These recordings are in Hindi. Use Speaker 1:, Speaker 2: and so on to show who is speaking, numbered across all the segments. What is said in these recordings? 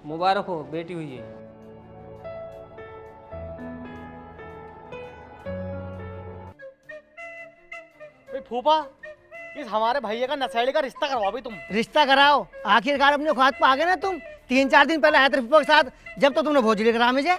Speaker 1: मुबारक हो, बेटी हुई है।
Speaker 2: फूफा, इस हमारे भैया का नशेड़ी का रिश्ता करवाओ भी तुम।
Speaker 3: रिश्ता कराओ, आखिरकार अपने औकात पे आ गए ना तुम। 3-4 दिन पहले आए थे फूफा के साथ, जब तो तुमने भोजली करा मुझे।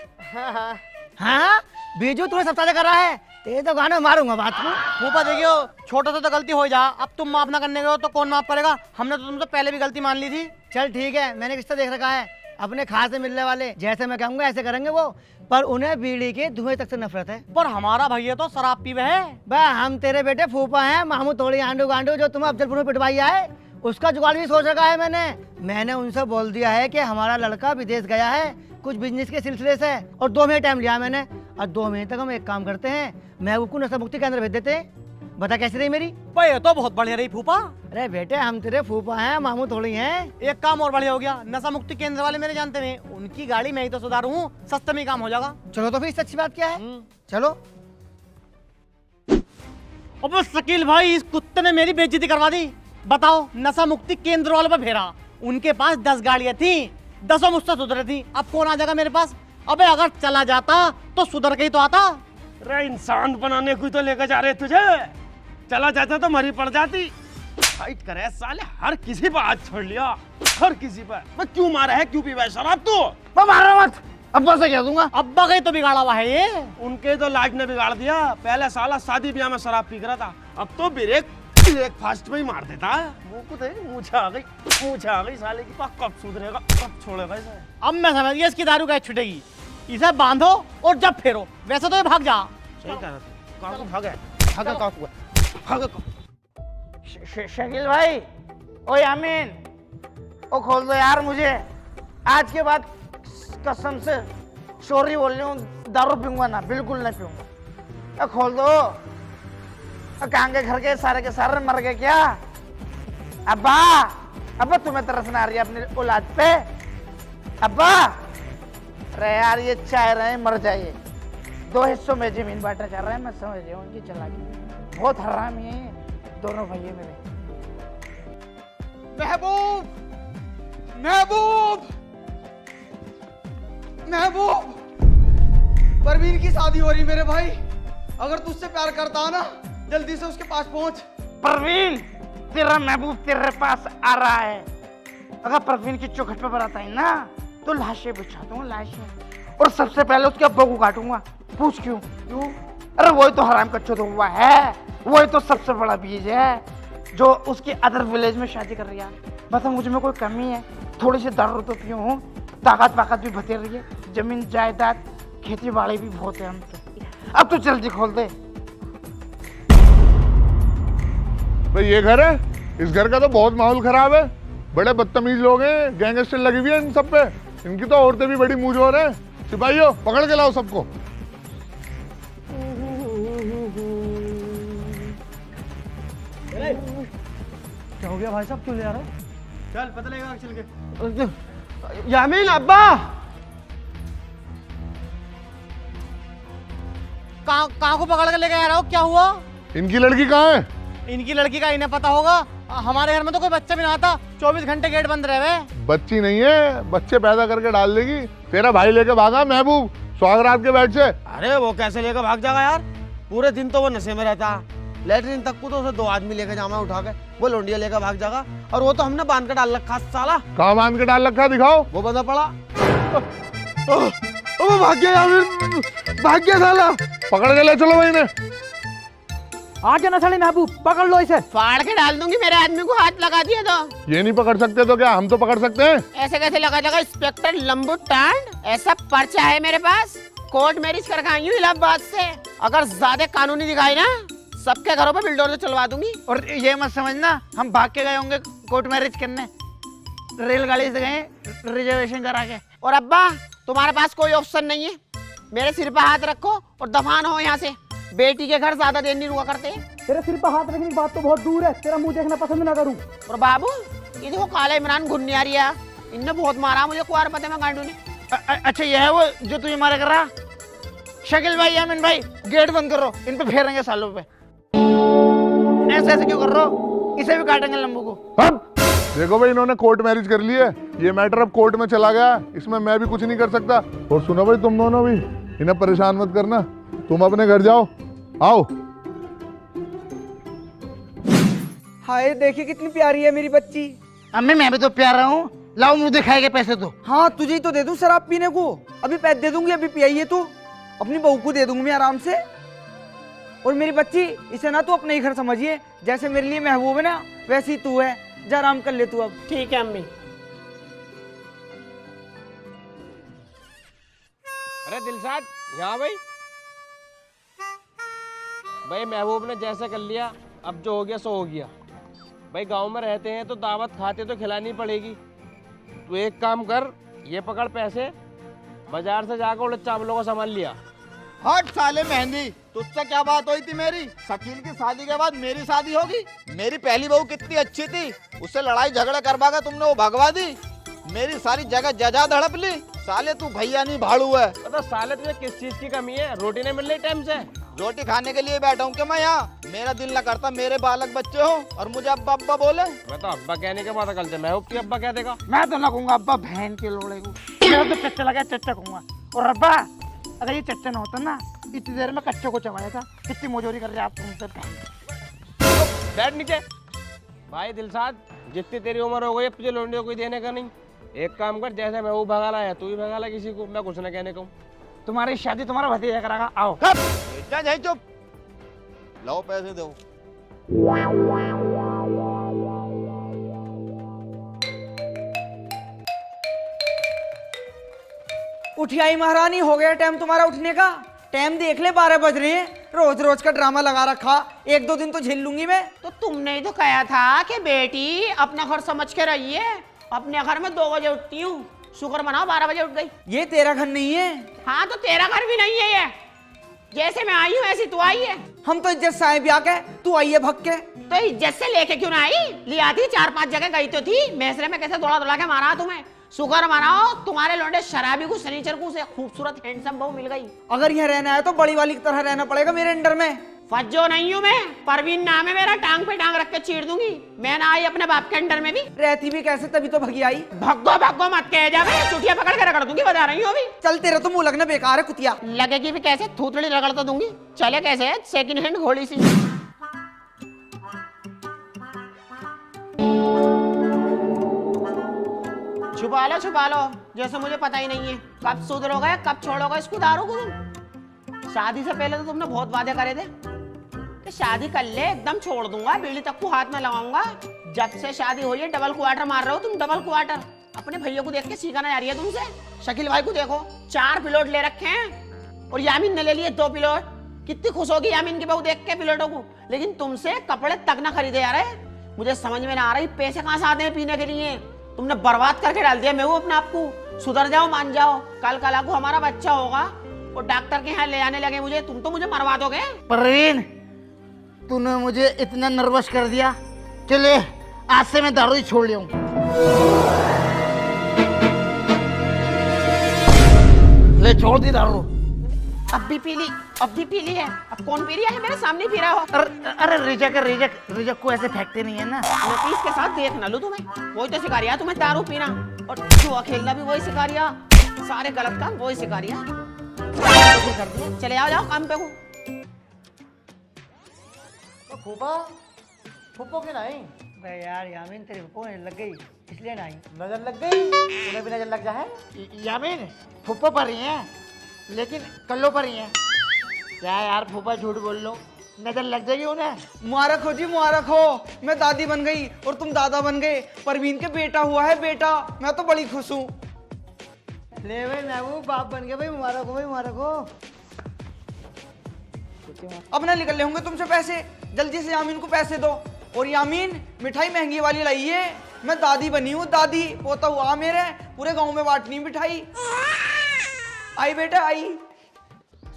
Speaker 3: हाँ बीजू तुम्हें सब करा है, तेरे तो गाने मारूंगा बात को।
Speaker 2: फूफा देखियो, छोटा सा तो गलती हो जा, अब तुम माफ ना करने गए तो कौन माफ करेगा? हमने तो तुमसे पहले भी गलती मान ली थी।
Speaker 3: चल ठीक है, मैंने रिश्ता देख रखा है। अपने खास से मिलने वाले जैसे मैं कहूंगा ऐसे करेंगे वो, पर उन्हें बीड़ी के धुएं तक से नफरत है।
Speaker 2: पर हमारा भैया तो शराब पीवे है।
Speaker 3: बा हम तेरे बेटे फूफा हैं, मामू थोड़ी आंडू गांडू जो तुम्हें अफजलपुर में पिटवाई है, उसका जुगाड़ भी सोच रखा है मैंने उनसे बोल दिया है कि हमारा लड़का विदेश गया है कुछ बिजनेस के सिलसिले से, और 2 महीने टाइम लिया मैंने। और 2 महीने तक हम एक काम करते हैं, महबूब को नशा मुक्ति केंद्र भेज देते हैं। बता कैसी रही मेरी?
Speaker 2: ये तो बहुत बढ़िया रही फूफा।
Speaker 3: अरे बेटे हम तेरे फूफा हैं, मामू थोड़ी हैं।
Speaker 2: एक काम और बढ़िया हो गया, नशा मुक्ति केंद्र वाले मेरे जानते नहीं, उनकी गाड़ी मैं ही तो सुधारू हूँ, सस्ते में ही काम हो जाएगा।
Speaker 3: चलो तो फिर इससे अच्छी बात क्या है, चलो।
Speaker 2: अब शकील भाई, इस कुत्ते ने मेरी बेइज्जती करवा दी। बताओ, नशा मुक्ति केंद्र वालों पे फेरा, उनके पास 10 गाड़ियां थी, 10 मुझसे सुधरे थी, अब कौन आ जाएगा मेरे पास? अबे अगर चला जाता तो सुधर के ही तो आता।
Speaker 4: अरे इंसान बनाने को तो लेकर जा रहे तुझे, चला जाता तो मरी पड़ जाती। फाइट करे साले, हर किसी पर हाथ छोड़ लिया, हर किसी पर। मैं क्यों मारा है, क्यों पीवा है शराब तू?
Speaker 3: मैं मार रहा मत, अब्बा से कह दूंगा।
Speaker 2: अब्बा का तो बिगाड़ा हुआ है ये।
Speaker 4: उनके तो लाइफ ने बिगाड़ दिया। पहले साला शादी ब्याह में शराब पी रहा था, अब तो ब्रेक फास्ट में ही मार देता है। वो को देख, मूछा आ गई साले की। कब सुधरेगा, कब छोड़ेगा इसे?
Speaker 2: अब मैं समझ गया इसकी दारू कैसे छुटेगी। इसे बांधो और जब फेरो, वैसे तो ये भाग जा।
Speaker 4: सही कह रहा था, कहाँ को भागा
Speaker 3: शकील भाई, ओ यामीन, ओ खोल दो यार मुझे। आज के बाद कसम से सॉरी बोल रही हूँ, दारू पीऊंगा ना, बिल्कुल नहीं पीऊंगा। खोल दो। कहाँ के घर के सारे मर गए क्या? अब्बा तुम्हें तरस ना आ रही है अपनी औलाद पे? अब्बा अरे यार ये चाह रहे हैं मर जाइए। 2 हिस्सों में जमीन बांटा चल रहा है, मैं समझ रही हूँ उनकी चालाकी। बहुत हरामी है दोनों भैया मेरे।
Speaker 5: महबूब, परवीन की शादी हो रही मेरे भाई। अगर तुझसे प्यार करता है ना, जल्दी से उसके पास पहुंच।
Speaker 3: परवीन, तेरा महबूब तेरे पास आ रहा है। अगर परवीन की चौखट पे बरात आई ना, तो लाशें बिछा दूंगा, लाशें। और सबसे पहले उसके अब्बा को काटूंगा। पूछ क्यों? अरे वही तो हराम का चौथा हुआ है, वही तो सबसे बड़ा बीज है जो उसकी अदर विलेज में शादी कर रही है। बता मुझ में कोई कमी है? थोड़ी सी दारू तो पियूं हूँ, ताकत भी बतेर रही है, जमीन जायदाद खेती बाड़ी भी बहुत है हम तो। अब तो जल्दी खोल दे।
Speaker 6: भाई ये घर है, इस घर का तो बहुत माहौल खराब है। बड़े बदतमीज लोग हैं, गैंगस्टर लगी हुई है इन सब पे। इनकी तो औरतें भी बड़ी मुंहजोर हैं। सिपाहियों पकड़ के लाओ सबको।
Speaker 2: क्या हो गया भाई साहब, क्यों ले आ रहे हो? चल पता लगेगा चल के।
Speaker 4: यामीन अब्बा,
Speaker 2: कहाँ को पकड़ के लेके आ रहा हो? क्या हुआ?
Speaker 6: इनकी लड़की कहाँ है?
Speaker 2: इनकी लड़की का इन्हें पता होगा। हमारे घर में तो कोई बच्चा भी ना था, 24 घंटे गेट बंद रहे हुए।
Speaker 6: बच्ची नहीं है, बच्चे पैदा करके डाल देगी। तेरा भाई लेके भागा महबूब स्वागरात के बेड से।
Speaker 4: अरे वो कैसे लेकर भाग जाएगा यार, पूरे दिन तो वो नशे में रहता है। लेटरिन तक को तो उसे 2 आदमी लेकर जामा उठा के, वो लोंडिया लेकर भाग जाएगा। और वो तो हमने बांध कर डाल रखा साला।
Speaker 6: कहाँ बांध के डाल रखा, दिखाओ।
Speaker 4: वो बंदा पड़ा, वो भाग गया यामीन, भाग गया साला।
Speaker 6: पकड़ के ले चलो भाई ने।
Speaker 2: आगे न साले महबूब, पकड़ लो इसे।
Speaker 7: फाड़ के डाल दूंगी, मेरे आदमी को हाथ लगा दिया तो।
Speaker 6: ये नहीं पकड़ सकते तो क्या हम तो पकड़ सकते हैं?
Speaker 7: ऐसे कैसे लगा देगा इंस्पेक्टर लंबू टांड? ऐसा पर्चा है मेरे पास, कोर्ट मैरिज कर खाई हूँ इलाहाबाद से। अगर ज्यादा कानूनी दिखाई ना, सबके घरों पर बिल्डोर चलवा दूंगी।
Speaker 3: और ये मत समझना हम भाग के गए होंगे कोर्ट मैरिज करने, रेलगाड़ी से गए रिजर्वेशन करा के।
Speaker 7: और अब्बा, तुम्हारे पास कोई ऑप्शन नहीं है, मेरे सिर पर हाथ रखो और दफान हो यहाँ से। बेटी के घर ज्यादा देर नहीं रुका करते।
Speaker 2: तेरे सिर पर हाथ रखने की बात तो बहुत दूर है, तेरा मुंह देखना पसंद ना करूं।
Speaker 7: और बाबू, ये देखो काला इमरान घुन्नियारिया, इनने बहुत मारा मुझे कुआर पते में गांडू ने।
Speaker 3: अच्छा ये है वो जो तुझे मारे कर रहा? शकील भाई, यामीन भाई, गेट बंद करो, इन पे फेरेंगे सालों पे। ऐसे ऐसे क्यों कर रहे हो? इसे भी काटेंगे लंबू को।
Speaker 6: देखो भाई, इन्होंने कोर्ट मैरिज कर ली है, ये मैटर अब कोर्ट में चला गया, इसमें मैं भी कुछ नहीं कर सकता। और सुनो भाई, तुम दोनों भी इन्हें परेशान मत करना, तुम अपने घर जाओ। आओ।
Speaker 5: हाय देखिए कितनी प्यारी है मेरी बच्ची।
Speaker 3: अम्मी मैं भी तो प्यारा हूँ, लाओ मुंह दिखाएगा पैसे तो।
Speaker 5: हाँ तुझे ही तो दे दूं शराब पीने को, अभी पैसे दे दूंगी, अभी पियाइए तू, अपनी बहू को दे दूंगी मैं आराम से। और मेरी बच्ची, इसे ना तू अपने ही घर समझिए, जैसे मेरे लिए महबूब है ना वैसे ही तू है, जा आराम कर ले तू अब।
Speaker 7: ठीक है अम्मी। अरे दिलशाद यहाँ भाई महबूब ने जैसा कर लिया, अब जो हो गया सो हो गया। भाई गांव में रहते हैं तो दावत खाते तो खिलानी पड़ेगी। तू एक काम कर, ये पकड़ पैसे, बाजार से जाकर उड़द चावलों का सामान लिया।
Speaker 1: हट साले मेहंदी, तुझसे क्या बात हुई थी मेरी? शकील की शादी के बाद मेरी शादी होगी? मेरी पहली बहू कितनी अच्छी थी, उससे लड़ाई झगड़ा करवा कर तुमने वो भगवा दी, मेरी सारी जगह जजा धड़प ली। साले तू भैया नहीं भाड़ू है।
Speaker 7: तो साले तुझे किस चीज की कमी है? रोटी नहीं मिल रही टाइम से?
Speaker 1: रोटी खाने के लिए बैठा हूँ क्या मैं यहाँ? मेरा दिल न करता मेरे बालक बच्चे हो और मुझे अब्बा अब्बा बोले।
Speaker 7: मैं तो अब्बा कहने के बाद अकल से मैं की अब्बा कह देगा।
Speaker 3: मैं तो ना कहूँगा अब्बा बहन के लोड़े को, मेरा तो चच्चा लगा, चच्चा कहूँगा। और अब्बा अगर ये चच्चा ना होता ना, इतनी देर में कच्चे को चबाया था। कितनी मोजोरी कर रहे आप तुमसे।
Speaker 7: बैठ नीचे। भाई दिलशाद, जितनी तेरी उम्र हो गई, तुझे लोंडियों कोई देने का नहीं। एक काम कर, जैसे मैं वो भगाला है तू ही भगाला किसी को, मैं कुछ ना कहने को।
Speaker 3: तुम्हारी शादी तुम्हारा भतीजा करागा, आओ।
Speaker 1: जा जाए चुप, लाओ पैसे दो।
Speaker 5: उठी आई महारानी, हो गया टाइम तुम्हारा उठने का। टाइम देख ले, 12 बज रहे हैं। रोज रोज का ड्रामा लगा रखा, एक दो दिन तो झेल लूंगी मैं।
Speaker 7: तो तुमने ही तो कहा था कि बेटी अपना घर समझ के रहिए। अपने घर में 2 बजे उठती हूँ, शुक्र मनाओ 12 बजे उठ गई।
Speaker 5: ये तेरा घर नहीं है।
Speaker 7: हाँ तो तेरा घर भी नहीं है ये। जैसे मैं आई हूँ ऐसी तू आई है।
Speaker 5: हम तो इज्जत से आए ब्याह के, तू आई है भग के।
Speaker 7: तो इज्जत से लेके क्यों ना आई? लिया थी, 4-5 जगह गई तो थी। मैसरे में कैसे दौड़ा दौड़ा के मारा तुम्हें। शुक्र मनाओ तुम्हारे लौंडे शराबी को शनिचर को से खूबसूरत हैंडसम बहू मिल गई।
Speaker 5: अगर यहाँ रहना है तो बड़ी वाली की तरह रहना पड़ेगा मेरे अंडर में।
Speaker 7: फज्जो नहीं हूँ मैं, परवीन नाम है मेरा, टांग पे टांग रख के चीर दूंगी। मैं ना आई अपने बाप के अंडर में भी।
Speaker 5: रहती भी कैसे, तभी तो भगी आई।
Speaker 7: भग्गो भग्गो मत कह जा, मैं चुटिया पकड़ के रगड़ दूंगी, बता रही हूँ अभी।
Speaker 5: चल तेरा तो मुंह लगना बेकार है कुतिया।
Speaker 7: लगेगी भी कैसे, थूथड़ी रगड़ तो दूंगी। चले कैसे, सेकंड हैंड घोड़ी सी। छुपा लो जैसे मुझे पता ही नहीं है। कब सुधरोगे, कब छोड़ोगे इसको दारू को तुम? शादी से पहले तो तुमने बहुत वादे करे थे कि शादी कर ले, एकदम छोड़ दूंगा, बीड़ी तक को हाथ में लगाऊंगा। जब से शादी हुई है डबल क्वार्टर मार रहे हो तुम, डबल क्वार्टर। अपने भैया को देख के सीखना जा रही है तुमसे। शकील भाई को देखो, 4 पिलोट ले रखे हैं और यामीन ने ले लिए 2 पिलोट। कितनी खुश होगी यामीन की बहू देख के पिलोटों को। लेकिन तुमसे कपड़े तक ना खरीदे जा रहे। मुझे समझ में ना आ रही पैसे कहाँ से आते हैं पीने के लिए। तुमने बर्बाद करके डाल दिया मैं वो अपने आप को। सुधर जाओ, मान जाओ। कल कला को हमारा बच्चा होगा और डॉक्टर के यहाँ ले आने लगे मुझे, तुम तो मुझे मरवा दोगे।
Speaker 3: परवीन, तूने मुझे इतना नर्वस कर दिया। चले आज से मैं दारू ही छोड़ लिया हूँ। ले छोड़ दी दारू।
Speaker 7: अब भी पी ली, अब भी पी ली है। अब कौन पी रहा है? मेरे सामने पी रहा हो।
Speaker 3: अरे रिजक को ऐसे फेंकते नहीं है ना।
Speaker 7: नतीज के साथ देख ना लूं तुम्हें। वही तो सिखा रिया तुम्हें दारू पीना, और जुआ खेलना भी वही सिखा रिया। सारे गलत काम वही सिखा रिया। चले आओ, जाओ काम पे हो।
Speaker 2: तो फूफो क्यों नहीं?
Speaker 3: बे यार यामीन, तेरी फूफो लग गई इसलिए नहीं।
Speaker 2: नजर लग गई, उन्हें भी नजर लग जाए।
Speaker 3: यामीन फूफो पर ही है, लेकिन कल्लो पर ही है। क्या यार फूफा झूठ बोल लो, नजर लग जाएगी उन्हें।
Speaker 5: मुबारक हो जी, मुबारक हो। मैं दादी बन गई और तुम दादा बन गए। परवीन के बेटा हुआ है बेटा, मैं तो बड़ी खुश हूँ।
Speaker 2: ले भाई महबूब, बाप बन गया भाई, मुबारक हो भाई, मुबारक हो।
Speaker 5: अब ना निकल ले होंगे तुमसे पैसे, जल्दी से यामीन को पैसे दो। और यामीन मिठाई महंगी वाली लाइए, मैं दादी बनी हूँ, दादी पोता हुआ मेरे, पूरे गांव में बांटनी मिठाई। आई बेटा आई।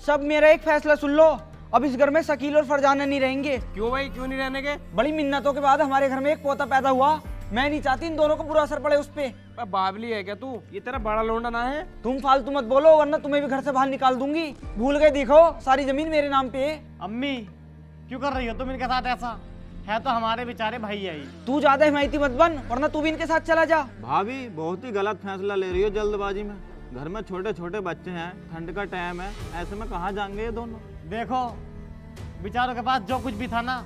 Speaker 5: सब मेरा एक फैसला सुन लो, अब इस घर में शकील और फरजाना नहीं रहेंगे।
Speaker 7: क्यों भाई, क्यों नहीं रहने के?
Speaker 5: बड़ी मिन्नतों के बाद हमारे घर में एक पोता पैदा हुआ। मैं नहीं चाहती इन दोनों को बुरा असर पड़े उस पे।
Speaker 7: बाबली है क्या तू? ये तेरा बड़ा लोंडा ना है?
Speaker 5: तुम फालतू मत बोलो, वरना तुम्हें भी घर से बाहर निकाल दूंगी। भूल गए, देखो सारी जमीन मेरे नाम पे है।
Speaker 2: अम्मी क्यों कर रही हो तुम इनके साथ ऐसा? है तो हमारे बेचारे भैया ही।
Speaker 5: तू ज्यादा हिमायती मत बन, वरना तू भी इनके साथ चला जा।
Speaker 1: भाभी बहुत ही गलत फैसला ले रही हो जल्दबाजी में। घर में छोटे छोटे बच्चे हैं, ठंड का टाइम है, ऐसे में कहाँ जाएंगे ये दोनों।
Speaker 2: देखो बेचारों के पास जो कुछ भी था ना,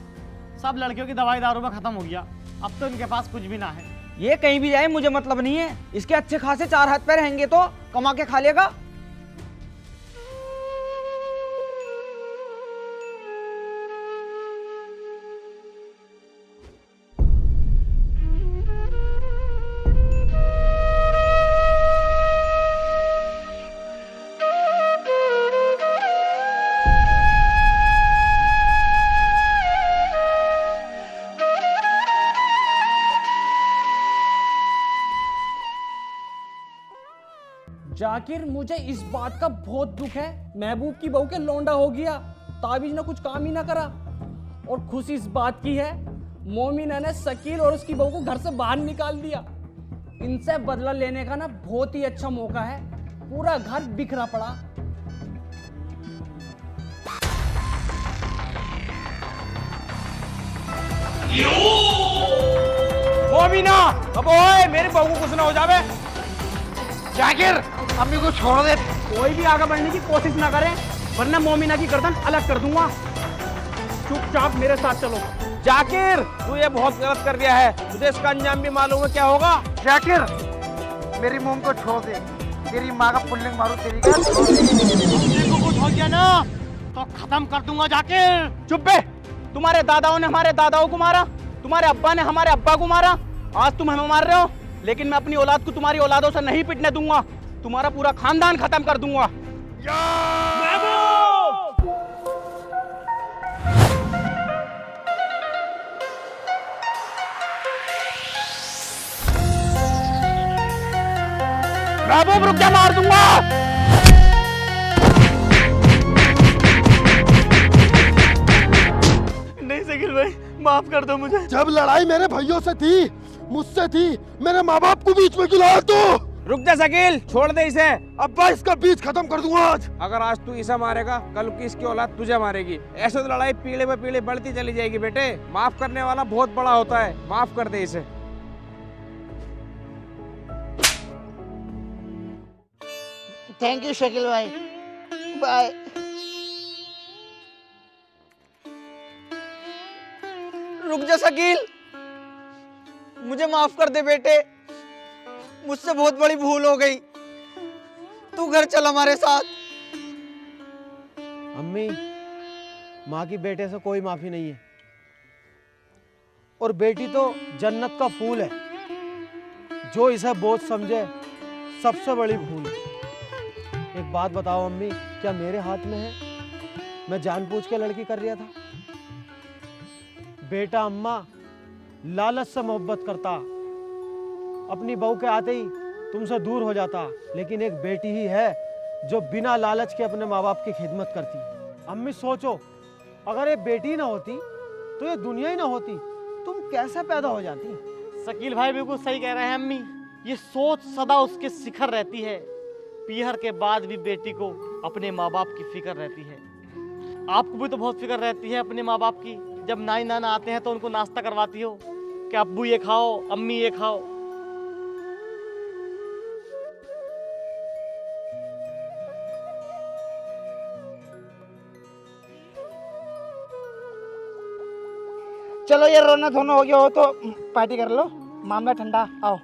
Speaker 2: सब लड़कियों की दवाई दारू में खत्म हो गया। अब तो इनके पास कुछ भी ना है।
Speaker 5: ये कहीं भी जाए मुझे मतलब नहीं है, इसके अच्छे खासे 4 हाथ पैर रहेंगे तो कमा के खा लेगा।
Speaker 8: जाकिर, मुझे इस बात का बहुत दुख है, महबूब की बहू के लौंडा हो गया। ताबीज ने कुछ काम ही ना करा। और खुशी इस बात की है, मोमिना ने शकील और उसकी बहू को घर से बाहर निकाल दिया। इनसे बदला लेने का ना बहुत ही अच्छा मौका है। पूरा घर बिखरा पड़ा।
Speaker 3: मोमिना, अब ओए मेरी बहू को कुछ ना हो जावे। जाकिर, अम्मी को छोड़ दे।
Speaker 8: कोई भी आगे बढ़ने की कोशिश ना करे, वरना मोमिना की गर्दन अलग कर दूंगा। चुपचाप मेरे साथ चलो।
Speaker 3: जाकिर, तू ये बहुत गलत कर दिया है, तुझे इसका अंजाम भी मालूम है क्या होगा। जाकिर, मेरी मोम को छोड़ दे। तेरी माँ का पुल्लिंग मारू तेरी का।
Speaker 2: को कुछ हो गया ना तो खत्म कर दूंगा जाकिर।
Speaker 8: चुप बे। तुम्हारे दादाओं ने हमारे दादाओं को मारा, तुम्हारे अब्बा ने हमारे अब्बा को मारा, आज तुम हमें मार रहे हो। लेकिन मैं अपनी औलाद को तुम्हारी औलादों से नहीं पिटने दूंगा। तुम्हारा पूरा खानदान खत्म कर दूंगा। महबूब, रुक जा, मार दूंगा।
Speaker 4: नहीं शकील भाई, माफ कर दो मुझे।
Speaker 9: जब लड़ाई मेरे भाइयों से थी, मुझसे थी, मेरे माँ बाप को बीच में क्यों लाया तू?
Speaker 3: रुक जा शकील, छोड़ दे इसे।
Speaker 9: अब्बा, इसका बीच खत्म कर दूंगा आज।
Speaker 3: अगर आज तू इसे मारेगा, कल की इसकी औलाद तुझे मारेगी। ऐसे तो लड़ाई पीढ़ी पे पीढ़ी बढ़ती चली जाएगी बेटे। माफ करने वाला बहुत बड़ा होता है, माफ कर दे इसे।
Speaker 7: थैंक यू शकील भाई, बाय।
Speaker 5: रुक जा शकील, मुझे माफ कर दे बेटे, मुझसे बहुत बड़ी भूल हो गई। तू घर चल हमारे साथ।
Speaker 4: अम्मी, माँ की बेटे से कोई माफी नहीं है। और बेटी तो जन्नत का फूल है, जो इसे बोझ समझे सबसे बड़ी भूल है। एक बात बताओ अम्मी, क्या मेरे हाथ में है? मैं जानबूझ के लड़की कर रहा था? बेटा अम्मा लालच से मोहब्बत करता, अपनी बहू के आते ही तुमसे दूर हो जाता। लेकिन एक बेटी ही है जो बिना लालच के अपने माँ बाप की खिदमत करती। अम्मी सोचो, अगर ये बेटी ना होती तो ये दुनिया ही ना होती। तुम कैसे पैदा हो जाती?
Speaker 2: शकील भाई बिल्कुल सही कह रहे हैं अम्मी। ये सोच सदा उसके शिखर रहती है। पीहर के बाद भी बेटी को अपने माँ बाप की फिक्र रहती है। आपको भी तो बहुत फिक्र रहती है अपने माँ बाप की। जब नाई नाना आते हैं तो उनको नाश्ता करवाती हो कि अब्बू ये खाओ, अम्मी ये खाओ।
Speaker 3: चलो ये रोना धोना हो गया हो तो पार्टी कर लो, मामला ठंडा। आओ।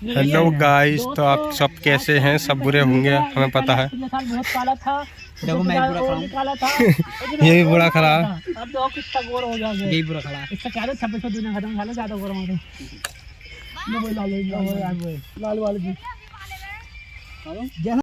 Speaker 10: हेलो गाइस, तो आप सब कैसे हैं? सब बुरे होंगे, हमें पता है।
Speaker 8: देखो मैं बुरा खड़ा
Speaker 10: ये भी बुरा खड़ा है।
Speaker 8: अब तो कितना गोर हो गया, यही बुरा खड़ा। इसका क्या है, 26 दुनिया खत्म, खा लो ज्यादा गोर मारो। मैं बोल लाल वाले की